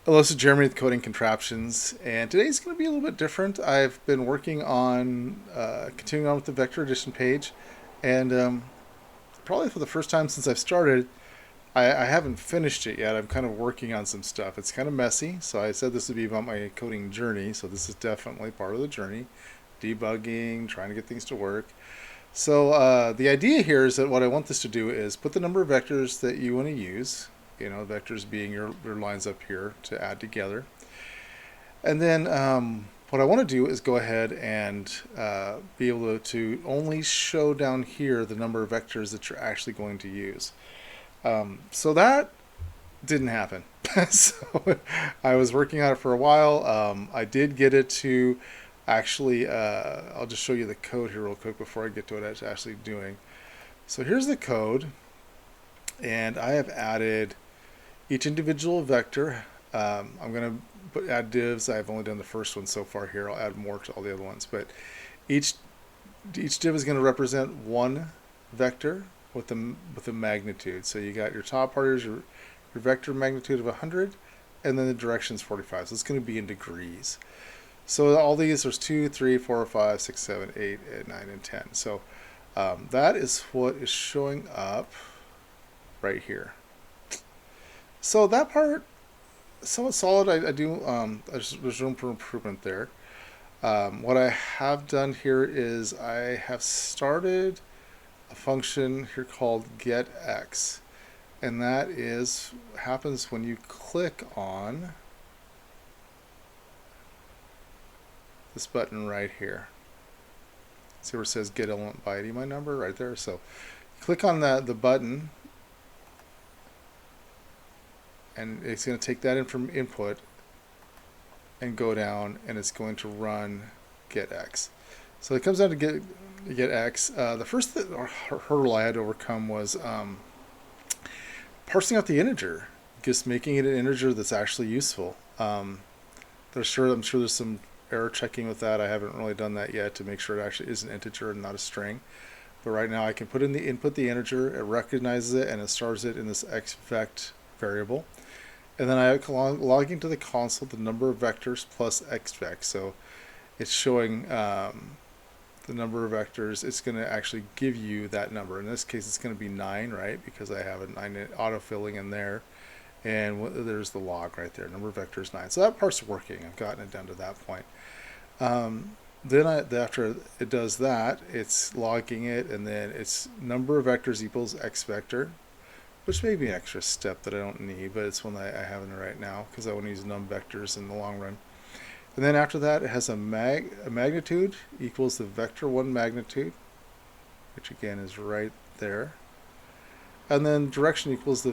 Hello, this is Jeremy with Coding Contraptions, and today's going to be a little bit different. I've been working on continuing on with the vector addition page, and probably for the first time since I've started, I haven't finished it yet. I'm kind of working on some stuff. It's kind of messy, so I said this would be about my coding journey, so this is definitely part of the journey. Debugging, trying to get things to work. So the idea here is that what I want this to do is put the number of vectors that you want to use, vectors being your lines up here to add together. And then what I want to do is go ahead and be able to only show down here the number of vectors that you're actually going to use. So that didn't happen. So I was working on it for a while. I did get it to actually, I'll just show you the code here real quick before I get to what it's actually doing. So here's the code, and I have added each individual vector. I'm going to add divs. I've only done the first one so far here. I'll add more to all the other ones, but each div is going to represent one vector with a magnitude. So you got your top part is your vector magnitude of 100, and then the direction is 45. So it's going to be in degrees. So all these, there's 2, 3, 4, 5, 6, 7, 8, 9, and 10. So that is what is showing up right here. So that part, somewhat solid. I do. There's room for improvement there. What I have done here is I have started a function here called getX, and that happens when you click on this button right here. See where it says get element by ID my number right there. So click on the button, and it's going to take that in from input and go down, and it's going to run getX. So it comes down to getX. The first hurdle I had to overcome was parsing out the integer, just making it an integer that's actually useful. I'm sure there's some error checking with that. I haven't really done that yet to make sure it actually is an integer and not a string. But right now I can put in the input the integer, it recognizes it, and it stores it in this xvect variable. And then I log into the console the number of vectors plus xvect. So it's showing the number of vectors. It's going to actually give you that number. In this case, it's going to be 9, right? Because I have a 9 autofilling in there. And there's the log right there. Number of vectors 9. So that part's working. I've gotten it down to that point. Then after it does that, it's logging it, and then it's number of vectors equals x vector, which may be an extra step that I don't need, but it's one that I have in there right now because I want to use num vectors in the long run. And then after that, it has a magnitude equals the vector 1 magnitude, which again is right there. And then direction equals the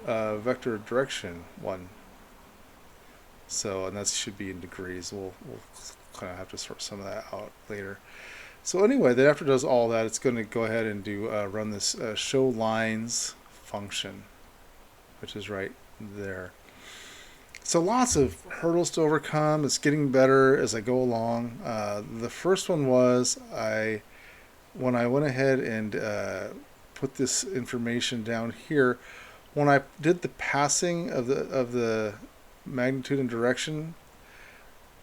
vector direction 1. So, and that should be in degrees. We'll kind of have to sort some of that out later. So anyway, then after it does all that, it's going to go ahead and run this show lines function, which is right there. So lots of hurdles to overcome. It's getting better as I go along. The first one was when I went ahead and put this information down here. When I did the passing of the magnitude and direction,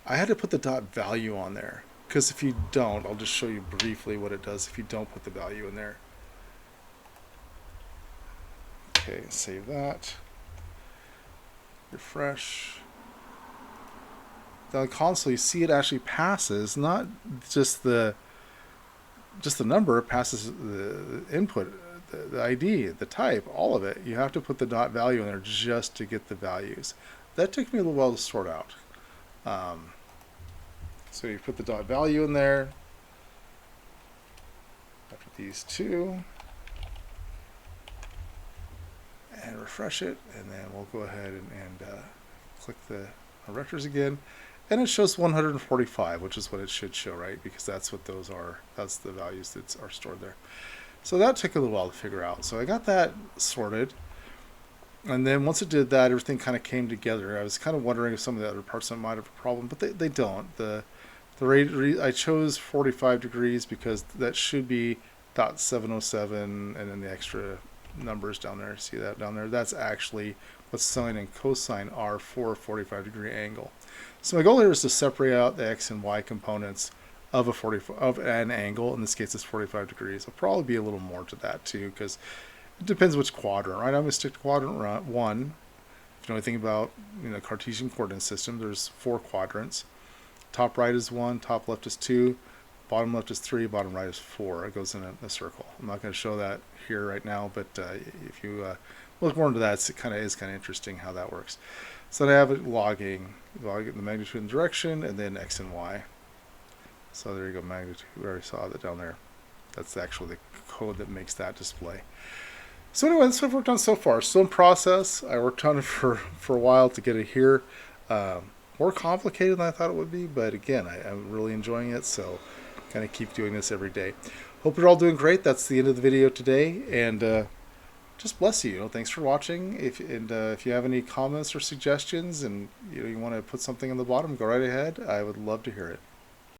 I had to put the dot value on there, because if you don't, I'll just show you briefly what it does if you don't put the value in there. Okay, save that. Refresh. Down the console, you see it actually passes, not just the number, it passes the input, the ID, the type, all of it. You have to put the dot value in there just to get the values. That took me a little while to sort out. So you put the dot value in there after these two, and refresh it, and then we'll go ahead and click the vectors again, and it shows 145, which is what it should show, right? Because that's what those are. That's the values that are stored there. So that took a little while to figure out. So I got that sorted. And then once it did that, everything kind of came together. I was kind of wondering if some of the other parts might have a problem, but they don't. The rate, I chose 45 degrees because that should be .707, and then the extra numbers down there. See that down there? That's actually what sine and cosine are for a 45-degree angle. So my goal here is to separate out the x and y components of an angle. In this case, it's 45 degrees. There'll probably be a little more to that too, because it depends which quadrant, right? I'm going to stick to quadrant 1. If you know anything about Cartesian coordinate system, there's 4 quadrants. Top right is 1, top left is 2, bottom left is 3, bottom right is 4. It goes in a circle. I'm not going to show that here right now, but if you look more into that, it kind of interesting how that works. So then I have it logging the magnitude and direction, and then x and y. So there you go, magnitude. We already saw that down there. That's actually the code that makes that display. So anyway, that's what I've worked on so far. Still in process. I worked on it for a while to get it here. More complicated than I thought it would be, but again, I'm really enjoying it, so kind of keep doing this every day. Hope you're all doing great. That's the end of the video today, and just bless you. Thanks for watching. If you have any comments or suggestions, and you want to put something on the bottom, go right ahead. I would love to hear it.